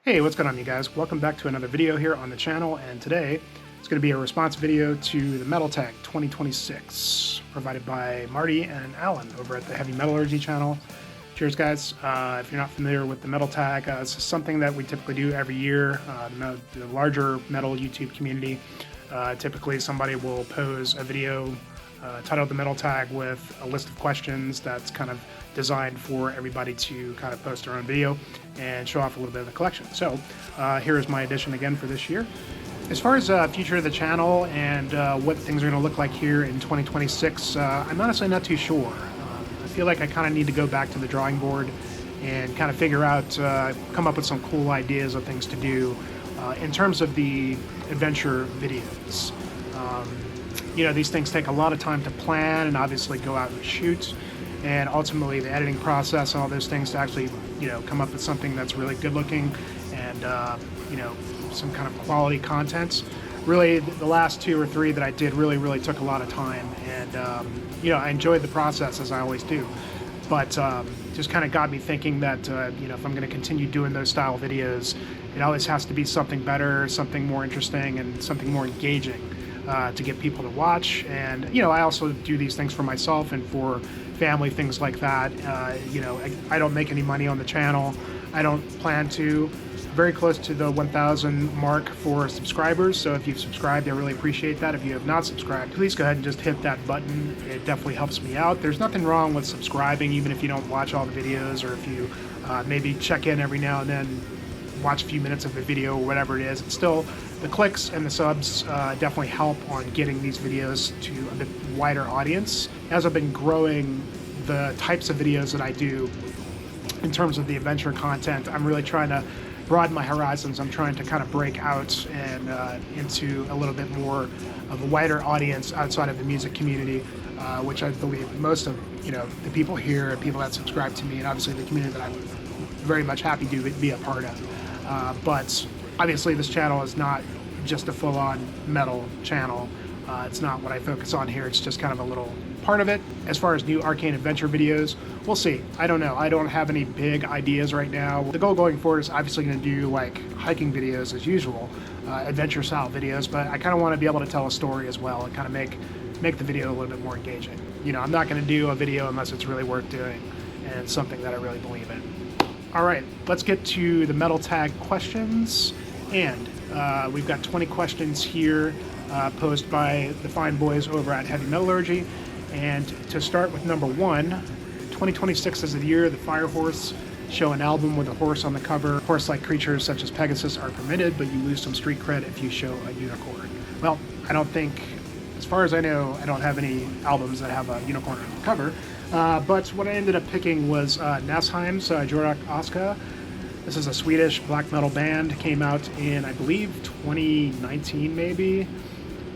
Hey, what's going on, you guys? Welcome back to another video here on the channel, and today it's going to be a response video to the Metal Tag 2026 provided by Marty and Alan over at the Heavy Metallurgy channel. Cheers, guys. If you're not familiar with the Metal Tag, it's something that we typically do every year. The larger metal YouTube community, typically somebody will pose a video titled the Metal Tag with a list of questions that's kind of designed for everybody to kind of post their own video and show off a little bit of the collection. So here is my edition again for this year. As far as future of the channel and what things are going to look like here in 2026, I'm honestly not too sure. I feel like I kind of need to go back to the drawing board and kind of figure out, come up with some cool ideas of things to do in terms of the adventure videos. You know, these things take a lot of time to plan and obviously go out and shoot, and ultimately the editing process and all those things to actually, you know, come up with something that's really good looking and, you know, some kind of quality content. Really, the last two or three that I did really took a lot of time, and, you know, I enjoyed the process as I always do. But just kind of got me thinking that, you know, if I'm going to continue doing those style videos, it always has to be something better, something more interesting, and something more engaging. To get people to watch. And you know, I also do these things for myself and for family, things like that. You know, I don't make any money on the channel. I don't plan to. Very close to the 1,000 mark for subscribers, so if you've subscribed, I really appreciate that. If you have not subscribed, please go ahead and just hit that button. It definitely helps me out. There's nothing wrong with subscribing, even if you don't watch all the videos, or if you maybe check in every now and then, watch a few minutes of a video or whatever it is. It's still, the clicks and the subs definitely help on getting these videos to a bit wider audience. As I've been growing the types of videos that I do in terms of the adventure content, I'm really trying to broaden my horizons. I'm trying to kind of break out and into a little bit more of a wider audience outside of the music community, which I believe most of, you know, the people here, people that subscribe to me, and obviously the community that I'm very much happy to be a part of. But obviously this channel is not just a full-on metal channel. It's not what I focus on here. It's just kind of a little part of it. As far as new arcane adventure videos, we'll see. I don't know. I don't have any big ideas right now. The goal going forward is obviously going to do like hiking videos as usual, adventure style videos, but I kind of want to be able to tell a story as well and kind of make the video a little bit more engaging. You know, I'm not going to do a video unless it's really worth doing and something that I really believe in. All right, let's get to the Metal Tag questions, and we've got 20 questions here posed by the fine boys over at Heavy Metallurgy. And to start with number one, 2026 is the year the Fire Horse show an album with a horse on the cover. Horse-like creatures such as Pegasus are permitted, but you lose some street cred if you show a unicorn. Well, I don't think, as far as I know, I don't have any albums that have a unicorn on the cover. But what I ended up picking was Nasheim's Jorak Oska. This is a Swedish black metal band. Came out in, I believe, 2019 maybe.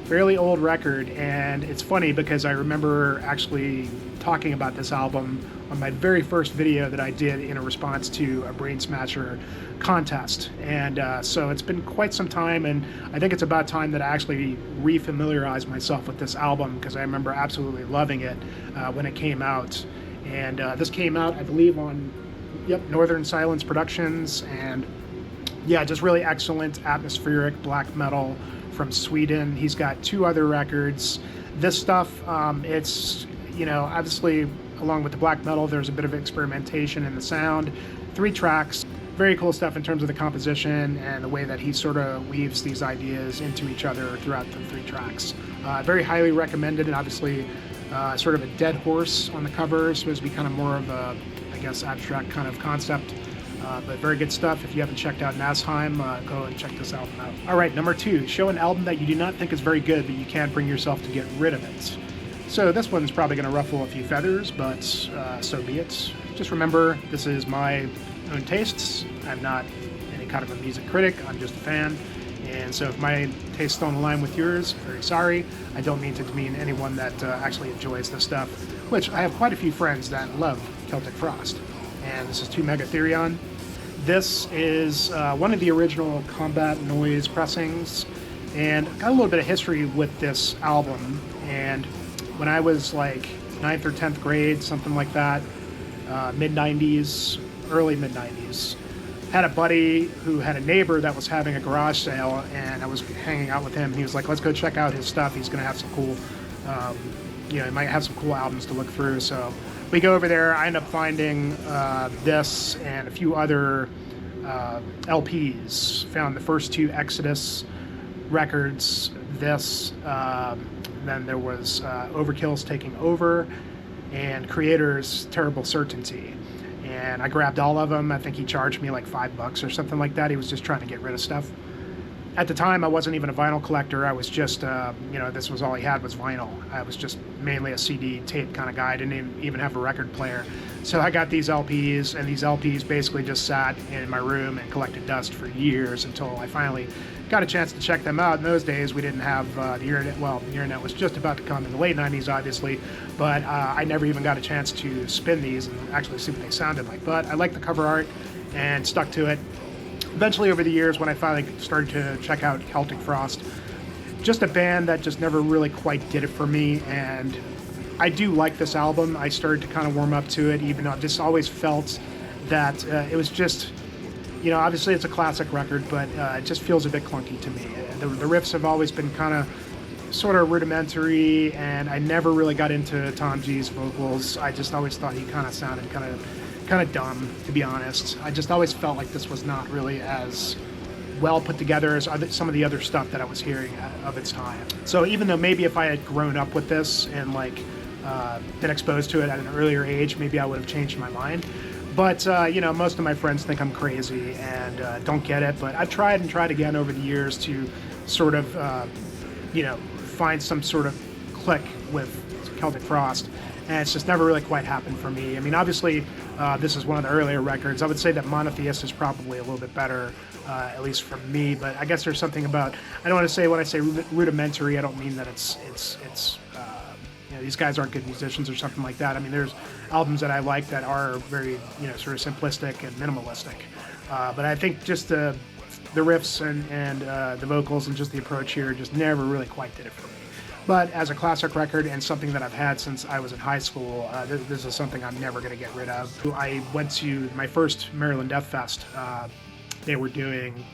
Fairly old record, and it's funny because I remember actually talking about this album on my very first video that I did in a response to a Brain Smasher contest. And so it's been quite some time, and I think it's about time that I actually re-familiarize myself with this album, because I remember absolutely loving it when it came out. And this came out, I believe, on Northern Silence Productions, and yeah, just really excellent atmospheric black metal from Sweden. He's got two other records. This stuff, it's, you know, obviously along with the black metal, there's a bit of experimentation in the sound. 3 tracks, very cool stuff in terms of the composition and the way that he sort of weaves these ideas into each other throughout the 3 tracks. Very highly recommended, and obviously sort of a dead horse on the cover, supposed to be kind of more of a, I guess, abstract kind of concept. But very good stuff. If you haven't checked out Nasheim, go and check this album out. All right, number 2, show an album that you do not think is very good, but you can't bring yourself to get rid of it. So this one's probably going to ruffle a few feathers, but so be it. Just remember, this is my own tastes. I'm not any kind of a music critic. I'm just a fan. And so if my tastes don't align with yours, very sorry. I don't mean to demean anyone that actually enjoys this stuff, which I have quite a few friends that love Celtic Frost. And this is 2 Megatherion. This is one of the original Combat Noise pressings, and got a little bit of history with this album. And when I was like 9th or 10th grade, something like that, mid-90s, early mid-90s, had a buddy who had a neighbor that was having a garage sale, and I was hanging out with him. He was like, let's go check out his stuff. He's going to have some cool, he might have some cool albums to look through. So we go over there. I end up finding this and a few other LPs. Found the first 2 Exodus records, this, then there was Overkill's Taking Over, and Creator's Terrible Certainty. And I grabbed all of them. I think he charged me like $5 or something like that. He was just trying to get rid of stuff. At the time, I wasn't even a vinyl collector. I was just, this was all he had was vinyl. I was just mainly a CD tape kind of guy. I didn't even have a record player. So I got these LPs, and these LPs basically just sat in my room and collected dust for years until I finally got a chance to check them out. In those days, we didn't have the internet. Well, the internet was just about to come in the late 90s, obviously, but I never even got a chance to spin these and actually see what they sounded like. But I liked the cover art and stuck to it. Eventually, over the years, when I finally started to check out Celtic Frost, just a band that just never really quite did it for me, and I do like this album. I started to kind of warm up to it, even though I've just always felt that it was just, obviously it's a classic record, but it just feels a bit clunky to me. The riffs have always been kind of sort of rudimentary, and I never really got into Tom G's vocals. I just always thought he kind of sounded kind of dumb, to be honest. I just always felt like this was not really as well put together as some of the other stuff that I was hearing of its time. So even though maybe if I had grown up with this and been exposed to it at an earlier age, maybe I would have changed my mind. But, most of my friends think I'm crazy and don't get it. But I've tried and tried again over the years to sort of, find some sort of click with Celtic Frost. And it's just never really quite happened for me. I mean, obviously, this is one of the earlier records. I would say that Monotheist is probably a little bit better, at least for me. But I guess there's something about, I don't want to say when I say rudimentary, I don't mean that it's these guys aren't good musicians or something like that. I mean, there's albums that I like that are very, sort of simplistic and minimalistic. But I think just the riffs and the vocals and just the approach here just never really quite did it for me. But as a classic record and something that I've had since I was in high school, this is something I'm never going to get rid of. I went to my first Maryland Death Fest. They were doing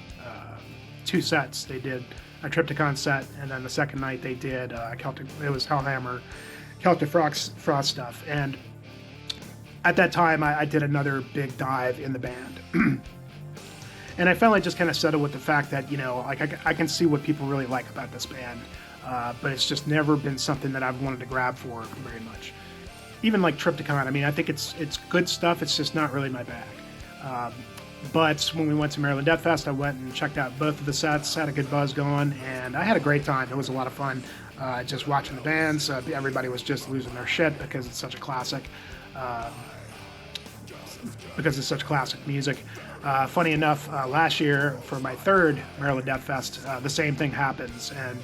2 sets. They did a Triptychon set, and then the second night they did it was Hellhammer, Celtic Frost stuff. And at that time, I did another big dive in the band. And I finally just kind of settled with the fact that, I can see what people really like about this band. But it's just never been something that I've wanted to grab for very much. Even like Triptychon, I mean, I think it's good stuff. It's just not really my bag. But when we went to Maryland Death Fest, I went and checked out both of the sets, had a good buzz going, and I had a great time. It was a lot of fun just watching the bands. Everybody was just losing their shit because it's such a classic. Because it's such classic music. Funny enough, last year for my third Maryland Death Fest, the same thing happens, and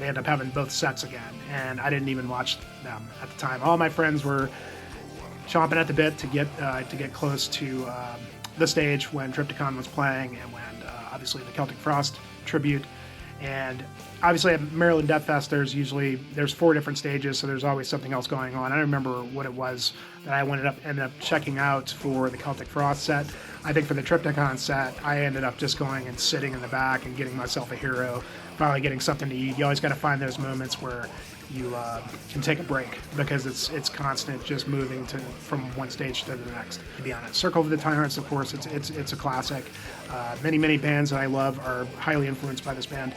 they end up having both sets again, and I didn't even watch them at the time. All my friends were chomping at the bit to get close to the stage when Triptychon was playing, and when obviously the Celtic Frost tribute. And obviously at Maryland Death Fest, there's 4 different stages, so there's always something else going on. I don't remember what it was that I ended up checking out for the Celtic Frost set. I think for the Triptychon set, I ended up just going and sitting in the back and getting myself a hero, finally getting something to eat. You always got to find those moments where you can take a break, because it's constant, just moving from one stage to the next, to be honest. Circle of the Tyrants, of course, it's a classic. Many bands that I love are highly influenced by this band.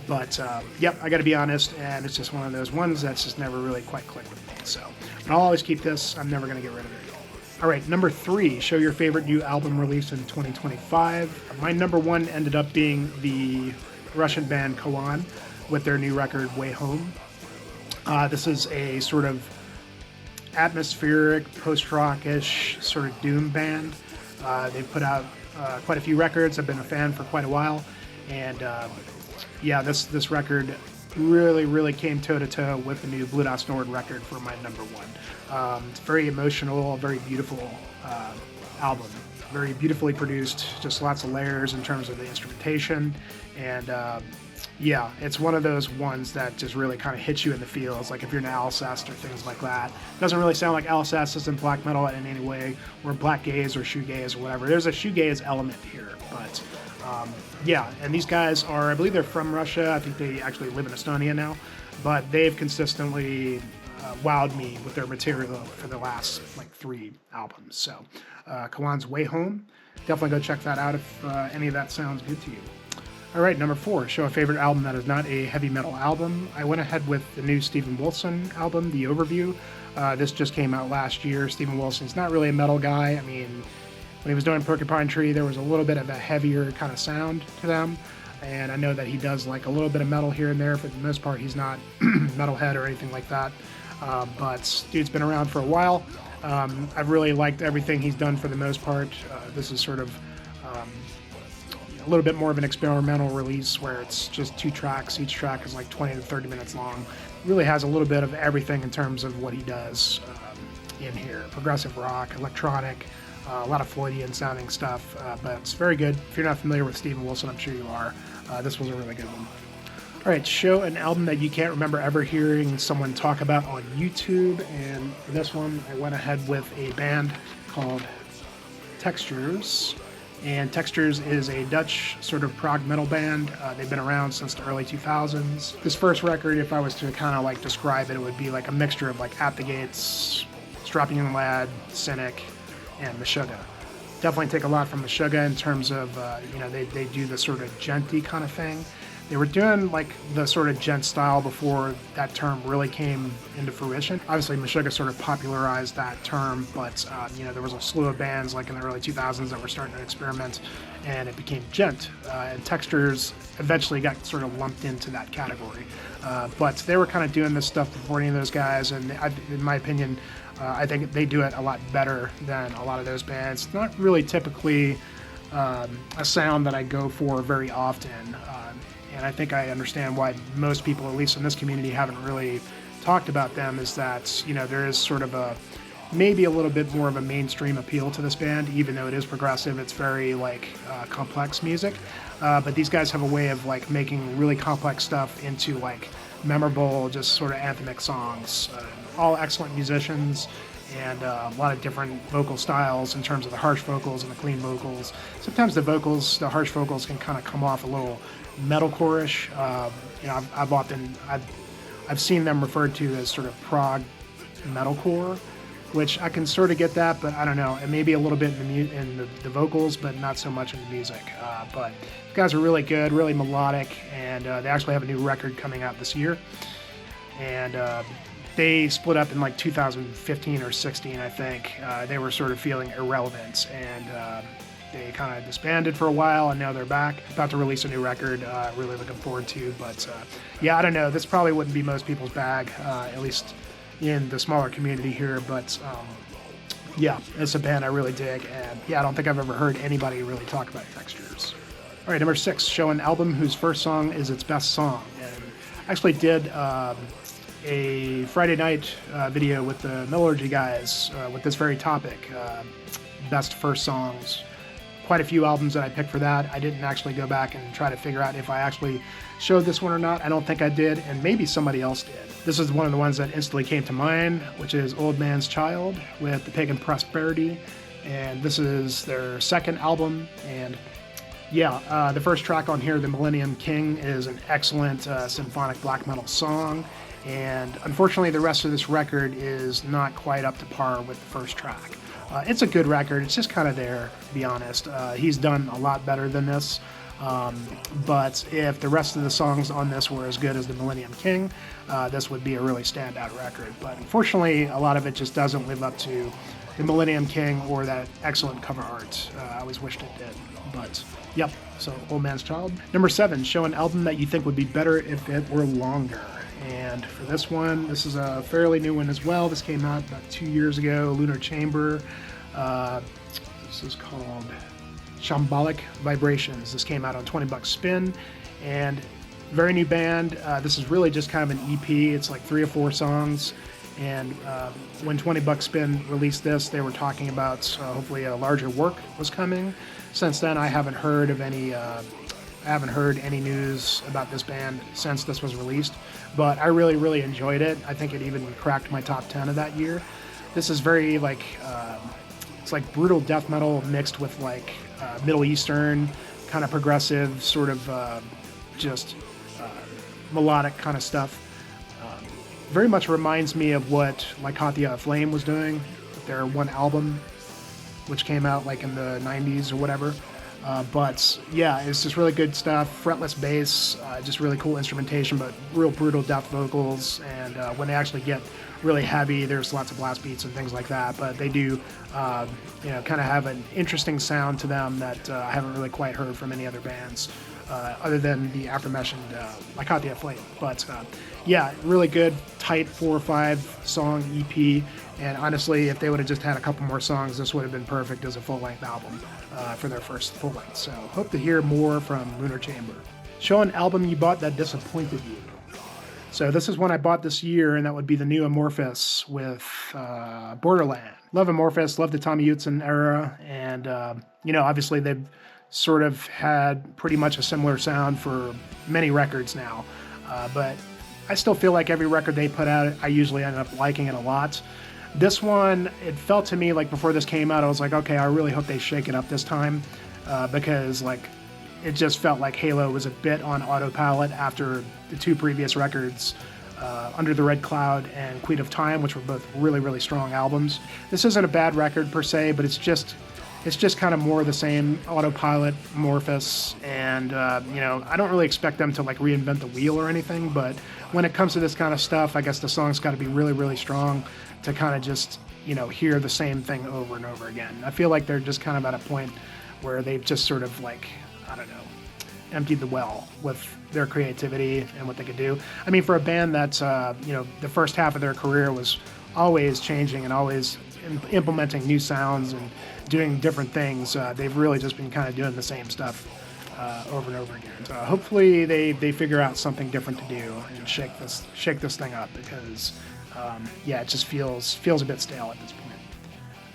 But, I got to be honest, and it's just one of those ones that's just never really quite clicked with me. So, but I'll always keep this. I'm never going to get rid of it. All right, number 3, show your favorite new album release in 2025. My number 1 ended up being the Russian band Koan with their new record, Way Home. This is a sort of atmospheric, post-rock-ish sort of doom band. They've put out quite a few records. I've been a fan for quite a while. And this record really came toe-to-toe with the new Blue Das Nord record for my number 1. It's very emotional, very beautiful album. Very beautifully produced, just lots of layers in terms of the instrumentation. And Yeah, it's one of those ones that just really kind of hits you in the feels, like if you're an Alcest or things like that. It doesn't really sound like Alcest isn't black metal in any way, or black gaze or shoegaze or whatever. There's a shoegaze element here, but yeah, and these guys are, I believe they're from Russia. I think they actually live in Estonia now, but they've consistently wowed me with their material for the last like 3 albums. So Kalan's Way Home, definitely go check that out if any of that sounds good to you. All right, number 4, show a favorite album that is not a heavy metal album. I went ahead with the new Steven Wilson album, The Overview. This just came out last year. Steven Wilson's not really a metal guy. I mean, when he was doing Porcupine Tree, there was a little bit of a heavier kind of sound to them. And I know that he does like a little bit of metal here and there. For the most part, he's not metalhead or anything like that. But dude's been around for a while. I've really liked everything he's done for the most part. This is sort of a little bit more of an experimental release where it's just 2 tracks. Each track is like 20 to 30 minutes long. Really has a little bit of everything in terms of what he does in here. Progressive rock, electronic, a lot of Floydian sounding stuff, but it's very good. If you're not familiar with Steven Wilson, I'm sure you are. This was a really good one. All right, show an album that you can't remember ever hearing someone talk about on YouTube. And for this one, I went ahead with a band called Textures. And Textures is a Dutch sort of prog metal band. They've been around since the early 2000s. This first record, if I was to kind of like describe it, it would be like a mixture of like At the Gates, Strapping Young Lad, Cynic, and Meshuggah. Definitely take a lot from Meshuggah in terms of, they do the sort of genty kind of thing. They were doing like the sort of gent style before that term really came into fruition. Obviously, Meshuggah sort of popularized that term, but there was a slew of bands like in the early 2000s that were starting to experiment, and it became gent. And Textures eventually got sort of lumped into that category. But they were kind of doing this stuff before any of those guys, and in my opinion, I think they do it a lot better than a lot of those bands. It's not really typically a sound that I go for very often. And I think I understand why most people, at least in this community, haven't really talked about them, is that, there is sort of maybe a little bit more of a mainstream appeal to this band, even though it is progressive. It's very complex music. But these guys have a way of making really complex stuff into memorable, just sort of anthemic songs. All excellent musicians, and a lot of different vocal styles in terms of the harsh vocals and the clean vocals. Sometimes the harsh vocals can kind of come off a little metalcore-ish. I've seen them referred to as sort of prog metalcore, which I can sort of get that, but I don't know. It may be a little bit in the vocals, but not so much in the music. But these guys are really good, really melodic, and they actually have a new record coming out this year. And they split up in 2015 or 16, I think. They were sort of feeling irrelevant, and they kind of disbanded for a while, and now they're back. About to release a new record, really looking forward to. But yeah, I don't know. This probably wouldn't be most people's bag, at least in the smaller community here. But yeah, it's a band I really dig, and yeah, I don't think I've ever heard anybody really talk about Textures. All right, number 6, show an album whose first song is its best song. And I actually did a Friday night video with the Metallurgy guys with this very topic, best first songs. Quite a few albums that I picked for that. I didn't actually go back and try to figure out if I actually showed this one or not. I don't think I did, and maybe somebody else did. This is one of the ones that instantly came to mind, which is Old Man's Child with the Pagan Prosperity, and this is their second album. And yeah, the first track on here, The Millennium King, is an excellent symphonic black metal song, and unfortunately the rest of this record is not quite up to par with the first track. It's a good record. It's just kind of there, to be honest. He's done a lot better than this. But if the rest of the songs on this were as good as The Millennium King, this would be a really standout record. But unfortunately, a lot of it just doesn't live up to The Millennium King or that excellent cover art. I always wished it did. But yep, so Old Man's Child. Number 7, show an album that you think would be better if it were longer. And for this one, this is a fairly new one as well. This came out about 2 years ago, Lunar Chamber. This is called Shambolic Vibrations. This came out on 20 Bucks Spin, and very new band. This is really just kind of an EP. It's like 3 or 4 songs. And when 20 Bucks Spin released this, they were talking about hopefully a larger work was coming. Since then, I haven't heard of any I haven't heard any news about this band since this was released, but I really, really enjoyed it. I think it even cracked my top 10 of that year. This is very like, it's like brutal death metal mixed with like Middle Eastern kind of progressive sort of just melodic kind of stuff. Very much reminds me of what Lycothia Flame was doing with their one album, which came out like in the 90s or whatever. But yeah, it's just really good stuff. Fretless bass, just really cool instrumentation, but real brutal death vocals. And when they actually get really heavy, there's lots of blast beats and things like that. But they do, kind of have an interesting sound to them that I haven't really quite heard from any other bands, other than the aforementioned Lycothia Flame. But yeah, really good, tight 4 or 5 song EP. And honestly, if they would have just had a couple more songs, this would have been perfect as a full-length album for their first full-length. So hope to hear more from Lunar Chamber. Show an album you bought that disappointed you. So this is one I bought this year, and that would be the new Amorphous with Borderland. Love Amorphous, love the Tommy Utzen era, and obviously they've sort of had pretty much a similar sound for many records now. But I still feel like every record they put out, I usually end up liking it a lot. This one, it felt to me like before this came out, I was like, okay, I really hope they shake it up this time, because like it just felt like Halo was a bit on autopilot after the 2 previous records, Under the Red Cloud and Queen of Time, which were both really, really strong albums. This isn't a bad record per se, but it's just kind of more of the same, autopilot, Amorphous, and I don't really expect them to like reinvent the wheel or anything, but when it comes to this kind of stuff, I guess the song's got to be really, really strong to kind of just hear the same thing over and over again. I feel like they're just kind of at a point where they've just sort of like, I don't know, emptied the well with their creativity and what they could do. I mean, for a band that's the first half of their career was always changing and always implementing new sounds and doing different things, they've really just been kind of doing the same stuff over and over again. So hopefully they figure out something different to do and shake this thing up, because it just feels a bit stale at this point.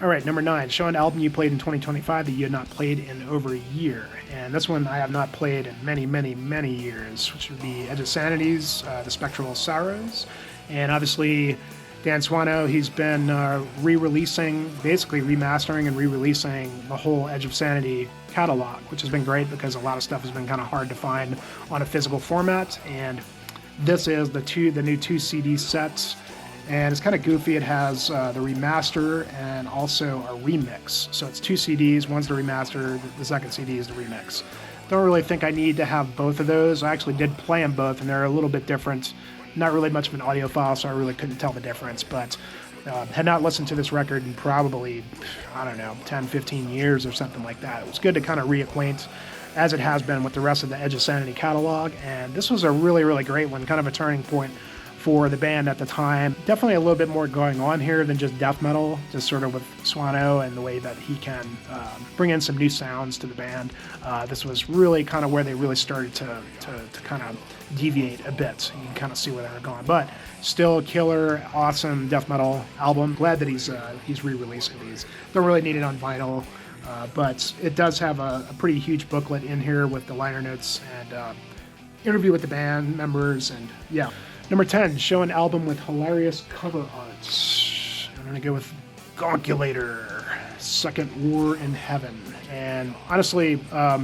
All right, number 9, show an album you played in 2025 that you had not played in over a year. And this one I have not played in many, many, many years, which would be Edge of Sanity's The Spectral Sorrows. And obviously Dan Swano, he's been basically remastering and re-releasing the whole Edge of Sanity catalog, which has been great because a lot of stuff has been kind of hard to find on a physical format. And this is the new 2 CD sets, and it's kind of goofy. It has the remaster and also a remix. So it's 2 CDs, one's the remaster, the second CD is the remix. Don't really think I need to have both of those. I actually did play them both, and they're a little bit different. Not really much of an audiophile, so I really couldn't tell the difference, but had not listened to this record in probably, 10, 15 years or something like that. It was good to kind of reacquaint, as it has been, with the rest of the Edge of Sanity catalog, and this was a really, really great one, kind of a turning point for the band at the time. Definitely a little bit more going on here than just death metal, just sort of with Swano and the way that he can bring in some new sounds to the band. This was really kind of where they really started to kind of deviate a bit. You can kind of see where they were going, but still a killer, awesome death metal album. Glad that he's re-releasing these. Don't really need it on vinyl, but it does have a pretty huge booklet in here with the liner notes and interview with the band members, and yeah. Number 10, show an album with hilarious cover art. I'm going to go with Gonkulator, Second War in Heaven. And honestly, I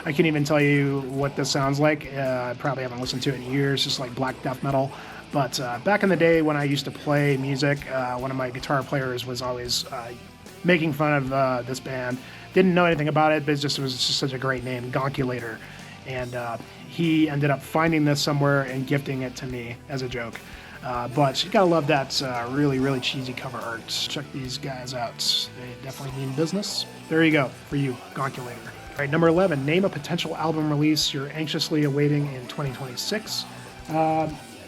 can't even tell you what this sounds like. I probably haven't listened to it in years, just like black death metal. But back in the day when I used to play music, one of my guitar players was always making fun of this band. Didn't know anything about it, but it was just such a great name, Gonkulator. And he ended up finding this somewhere and gifting it to me as a joke. But you gotta love that really, really cheesy cover art. Check these guys out. They definitely mean business. There you go, for you, Gonkulator. All right, number 11, name a potential album release you're anxiously awaiting in 2026.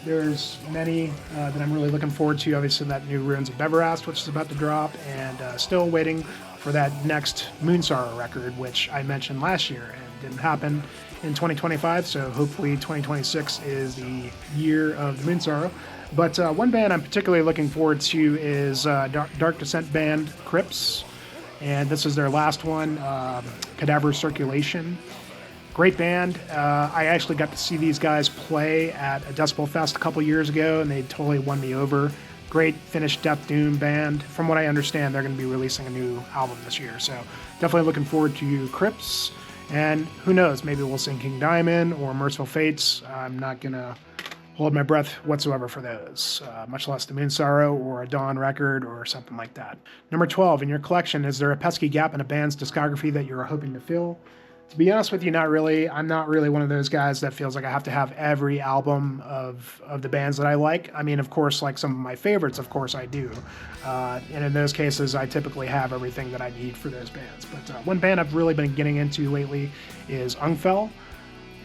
There's many that I'm really looking forward to. Obviously, that new Ruins of Beverast, which is about to drop, and still waiting for that next Moonsorrow record, which I mentioned last year and didn't happen in 2025, so hopefully 2026 is the year of the Moonsorrow. But one band I'm particularly looking forward to is Dark Descent band Crypts, and this is their last one, Cadaver Circulation. Great band. I actually got to see these guys play at a Decibel Fest a couple years ago, and they totally won me over. Great Finnish death doom band. From what I understand, they're going to be releasing a new album this year, so definitely looking forward to Crips. And who knows, maybe we'll sing King Diamond or Merciful Fates. I'm not going to hold my breath whatsoever for those, much less the Moon Sorrow or a Dawn record or something like that. Number 12, in your collection, is there a pesky gap in a band's discography that you're hoping to fill? To be honest with you, not really. I'm not really one of those guys that feels like I have to have every album of the bands that I like. I mean, of course, like some of my favorites, of course I do. And in those cases, I typically have everything that I need for those bands. But one band I've really been getting into lately is Ungfell.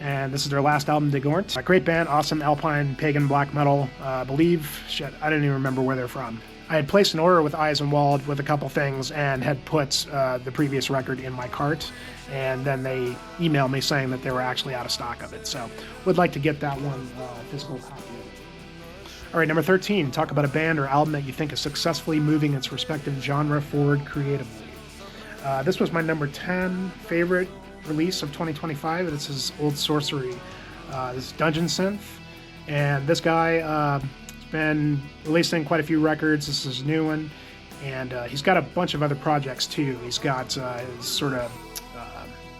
And this is their last album, De Gornt. A great band, awesome alpine pagan black metal. I believe, I don't even remember where they're from. I had placed an order with Eisenwald with a couple things and had put the previous record in my cart, and then they emailed me saying that they were actually out of stock of it. So would like to get that one physical copy of it. All right, number 13, talk about a band or album that you think is successfully moving its respective genre forward creatively. This was my number 10 favorite release of 2025. This is Old Sorcery. This is Dungeon Synth, and this guy been releasing quite a few records. This is his new one, and he's got a bunch of other projects too. He's got his sort of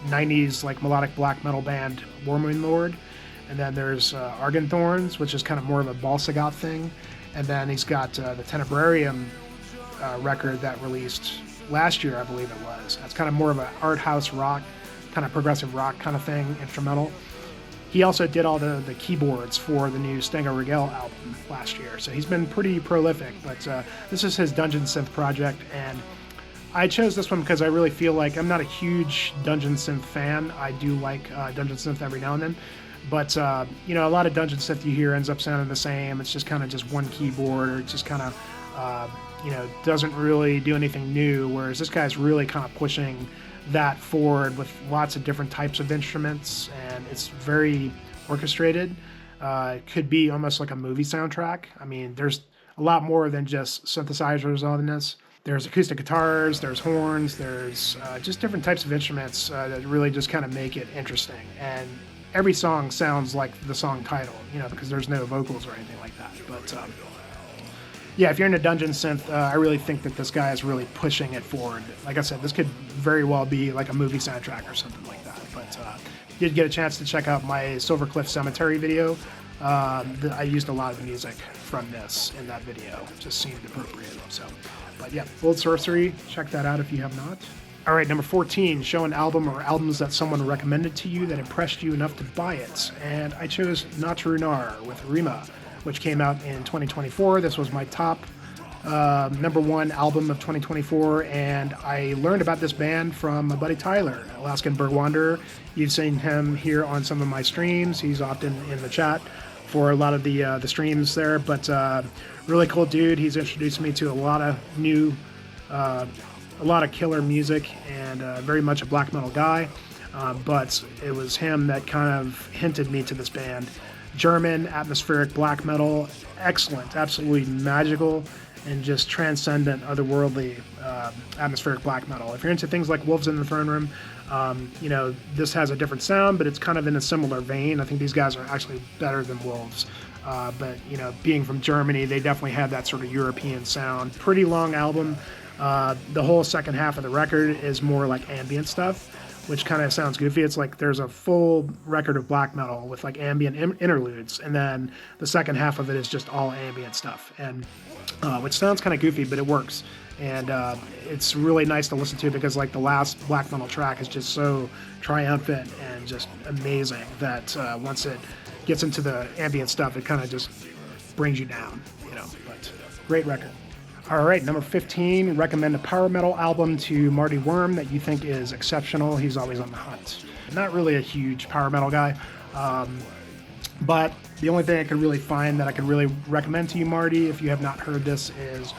90s like melodic black metal band Warmoon Lord, and then there's Argon Thorns, which is kind of more of a Balsagot thing, and then he's got the Tenebrarium record that released last year, I believe it was. That's kind of more of an art house rock, kind of progressive rock kind of thing, instrumental. He also did all the keyboards for the new Stenga Regel album last year, so he's been pretty prolific, but this is his Dungeon Synth project, and I chose this one because I really feel like I'm not a huge Dungeon Synth fan. I do like Dungeon Synth every now and then, but you know, a lot of Dungeon Synth you hear ends up sounding the same. It's just kind of just one keyboard, or it just kind of you know, doesn't really do anything new, whereas this guy's really kind of pushing that forward with lots of different types of instruments, and it's very orchestrated. It could be almost like a movie soundtrack. I mean, there's a lot more than just synthesizers on this. There's acoustic guitars, there's horns, there's just different types of instruments that really just kind of make it interesting. And every song sounds like the song title, you know, because there's no vocals or anything like that. But yeah, if you're into Dungeon Synth, I really think that this guy is really pushing it forward. Like I said, this could very well be like a movie soundtrack or something like that. But did get a chance to check out my Silver Cliff Cemetery video. I used a lot of the music from this in that video. Just seemed appropriate. So, but yeah, Old Sorcery, check that out if you have not. All right, number 14, show an album or albums that someone recommended to you that impressed you enough to buy it. And I chose Notre Lunar with Rima, which came out in 2024. This was my top number one album of 2024, and I learned about this band from my buddy Tyler, Alaskan Berg Wanderer. You've seen him here on some of my streams. He's often in the chat for a lot of the streams there, but really cool dude. He's introduced me to a lot of new, a lot of killer music, and very much a black metal guy, but it was him that kind of hinted me to this band. German atmospheric black metal, excellent, absolutely magical, and just transcendent, otherworldly atmospheric black metal. If you're into things like Wolves in the Throne Room, you know, this has a different sound, but it's kind of in a similar vein. I think these guys are actually better than Wolves. But, you know, being from Germany, they definitely have that sort of European sound. Pretty long album. The whole second half of the record is more like ambient stuff, which kind of sounds goofy. It's like there's a full record of black metal with like ambient interludes, and then the second half of it is just all ambient stuff, and which sounds kind of goofy, but it works. And it's really nice to listen to because like the last black metal track is just so triumphant and just amazing that once it gets into the ambient stuff, it kind of just brings you down, you know. But great record. All right, number 15, recommend a power metal album to Marty Worm that you think is exceptional. He's always on the hunt. Not really a huge power metal guy, but the only thing I could really find that I could really recommend to you, Marty, if you have not heard this, is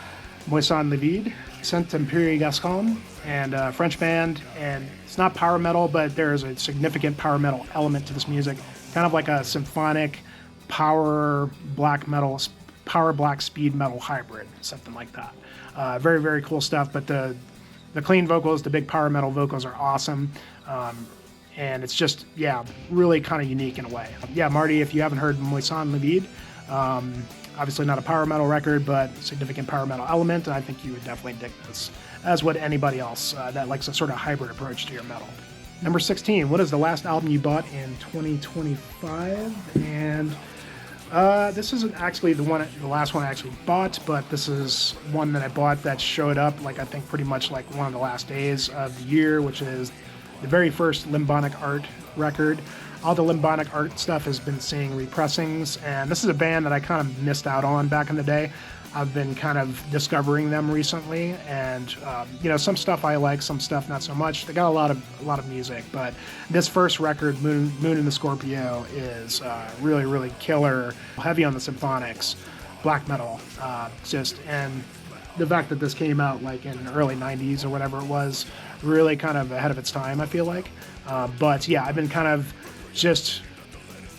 Moisson Levide, Saint-Empire Gascon, and a French band. And it's not power metal, but there's a significant power metal element to this music, kind of like a symphonic power black metal, power black speed metal hybrid, something like that. Very, very cool stuff, but the clean vocals, the big power metal vocals are awesome. and it's just, yeah, really kind of unique in a way. Yeah, Marty, if you haven't heard Moissan Levide, obviously not a power metal record, but significant power metal element, and I think you would definitely dig this, as would anybody else that likes a sort of hybrid approach to your metal. Number 16, what is the last album you bought in 2025? And this isn't actually the last one I actually bought, but this is one that I bought that showed up, like, I think pretty much like one of the last days of the year, which is the very first Limbonic Art record. All the Limbonic Art stuff has been seeing repressings, and this is a band that I kind of missed out on back in the day. I've been kind of discovering them recently, and some stuff I like, some stuff not so much. They got a lot of music, but this first record, Moon in the Scorpio, is really, really killer, heavy on the symphonics, black metal, and the fact that this came out like in the early 90s or whatever it was, really kind of ahead of its time, I feel like. But yeah, I've been kind of just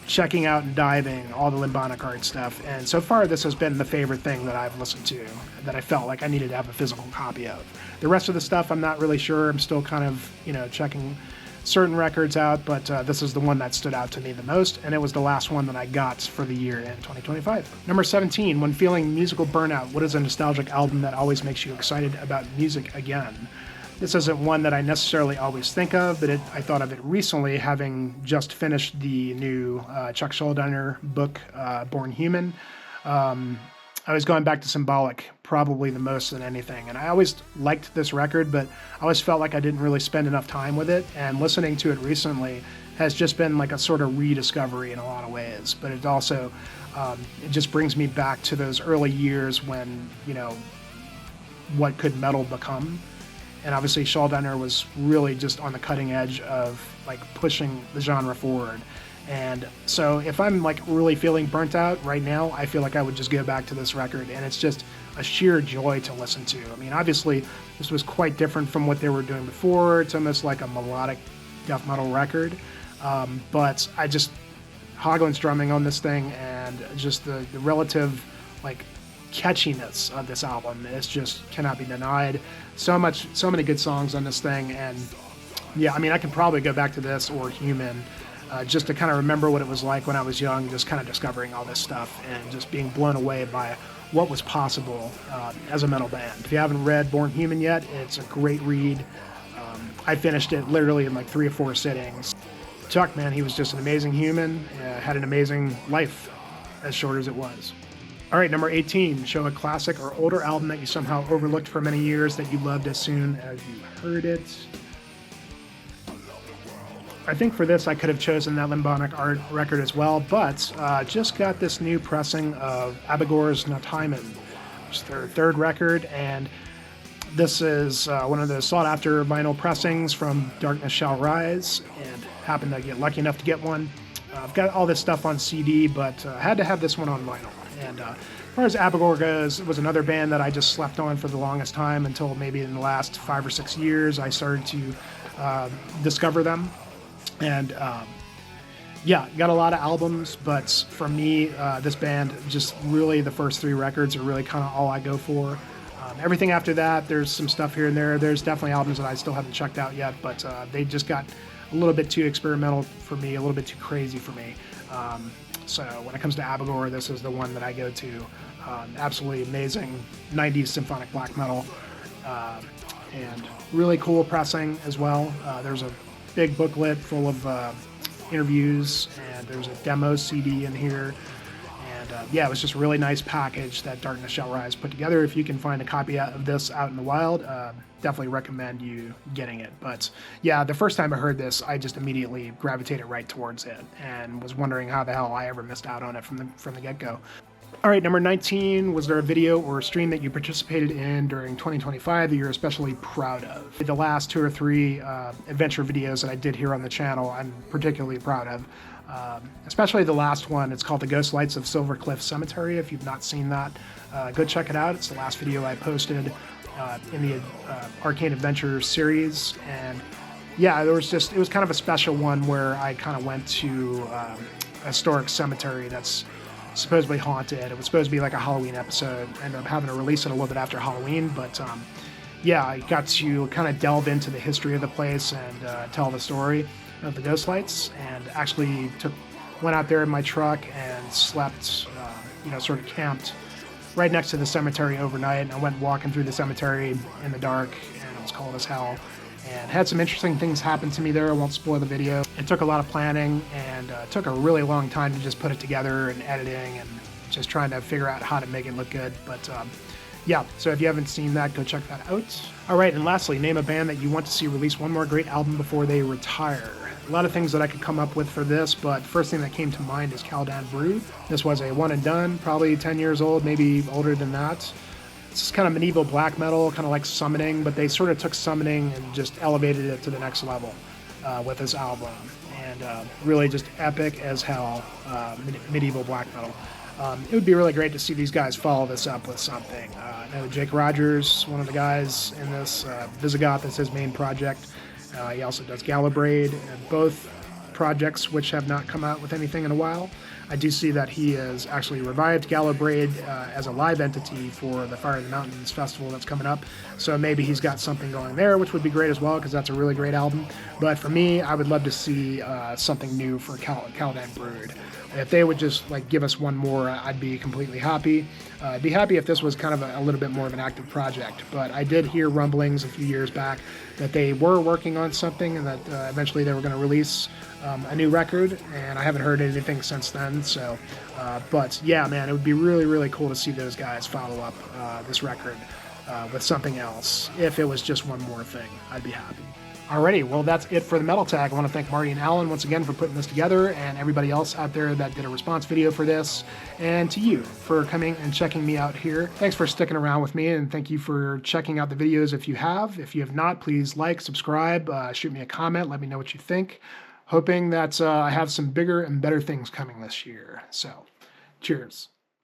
checking out and diving all the Limbonic Art stuff, and so far this has been the favorite thing that I've listened to, that I felt like I needed to have a physical copy of. The rest of the stuff I'm not really sure. I'm still kind of checking certain records out, but this is the one that stood out to me the most, and it was the last one that I got for the year in 2025. Number 17, when feeling musical burnout, what is a nostalgic album that always makes you excited about music again? This isn't one that I necessarily always think of, but I thought of it recently, having just finished the new Chuck Schuldiner book, Born Human. I was going back to Symbolic probably the most than anything, and I always liked this record, but I always felt like I didn't really spend enough time with it, and listening to it recently has just been like a sort of rediscovery in a lot of ways. But it also, it just brings me back to those early years when, what could metal become? And obviously Schuldiner was really just on the cutting edge of like pushing the genre forward. And so if I'm like really feeling burnt out right now, I feel like I would just go back to this record, and it's just a sheer joy to listen to. I mean, obviously this was quite different from what they were doing before. It's almost like a melodic death metal record. But I just, Haugland's drumming on this thing, and just the relative like catchiness of this album is just cannot be denied. So many good songs on this thing, and yeah, I mean, I can probably go back to this or Human, just to kind of remember what it was like when I was young, just kind of discovering all this stuff and just being blown away by what was possible as a metal band. If you haven't read Born Human yet, it's a great read. I finished it literally in like 3 or 4 sittings. Chuck, man, he was just an amazing human, had an amazing life, as short as it was. All right, number 18, show a classic or older album that you somehow overlooked for many years that you loved as soon as you heard it. I think for this I could have chosen that Limbonic Art record as well, but just got this new pressing of Abigor's Notaimen, which is their 3rd record, and this is one of the sought-after vinyl pressings from Darkness Shall Rise, and happened to get lucky enough to get one. I've got all this stuff on CD, but I had to have this one on vinyl. And as far as Abigor goes, it was another band that I just slept on for the longest time, until maybe in the last 5 or 6 years I started to discover them. And yeah, got a lot of albums, but for me, this band, just really the first 3 records are really kind of all I go for. Everything after that, there's some stuff here and there. There's definitely albums that I still haven't checked out yet, but they just got a little bit too experimental for me, a little bit too crazy for me. So when it comes to Abigor, this is the one that I go to. Absolutely amazing 90s symphonic black metal, and really cool pressing as well. There's a big booklet full of interviews, and there's a demo CD in here. And yeah, it was just a really nice package that Darkness Shall Rise put together. If you can find a copy of this out in the wild, definitely recommend you getting it. But yeah, the first time I heard this, I just immediately gravitated right towards it and was wondering how the hell I ever missed out on it from the get-go. All right, number 19, was there a video or a stream that you participated in during 2025 that you're especially proud of? The last 2 or 3 adventure videos that I did here on the channel, I'm particularly proud of. Especially the last one. It's called The Ghost Lights of Silver Cliff Cemetery. If you've not seen that, go check it out. It's the last video I posted in the Arcane Adventures series. And yeah, it was kind of a special one where I kind of went to a historic cemetery that's supposedly haunted. It was supposed to be like a Halloween episode. I ended up having to release it a little bit after Halloween, but yeah, I got to kind of delve into the history of the place and tell the story. of the ghost lights, and actually went out there in my truck and slept, sort of camped right next to the cemetery overnight. And I went walking through the cemetery in the dark, and it was cold as hell. And had some interesting things happen to me there. I won't spoil the video. It took a lot of planning, and took a really long time to just put it together and editing and just trying to figure out how to make it look good. But yeah, so if you haven't seen that, go check that out. All right, and lastly, name a band that you want to see release one more great album before they retire. A lot of things that I could come up with for this, but first thing that came to mind is Caldan Brood. This was a one and done, probably 10 years old, maybe older than that. It's kind of medieval black metal, kind of like Summoning, but they sort of took Summoning and just elevated it to the next level with this album. And really just epic as hell medieval black metal. It would be really great to see these guys follow this up with something. I know Jake Rogers, one of the guys in this, Visigoth is his main project. He also does Galabrade, and both projects which have not come out with anything in a while. I do see that he has actually revived Galabrade as a live entity for the Fire of the Mountains festival that's coming up. So maybe he's got something going there, which would be great as well, because that's a really great album. But for me, I would love to see something new for Caldan Brood. If they would just give us one more, I'd be completely happy. I'd be happy if this was kind of a little bit more of an active project. But I did hear rumblings a few years back that they were working on something, and that eventually they were going to release a new record, and I haven't heard anything since then. So, but yeah, man, it would be really, really cool to see those guys follow up this record with something else. If it was just one more thing, I'd be happy. Alrighty, well, that's it for the Metal Tag. I want to thank Marty and Alan once again for putting this together, and everybody else out there that did a response video for this, and to you for coming and checking me out here. Thanks for sticking around with me, and thank you for checking out the videos if you have. If you have not, please like, subscribe, shoot me a comment, let me know what you think. Hoping that I have some bigger and better things coming this year. So, cheers.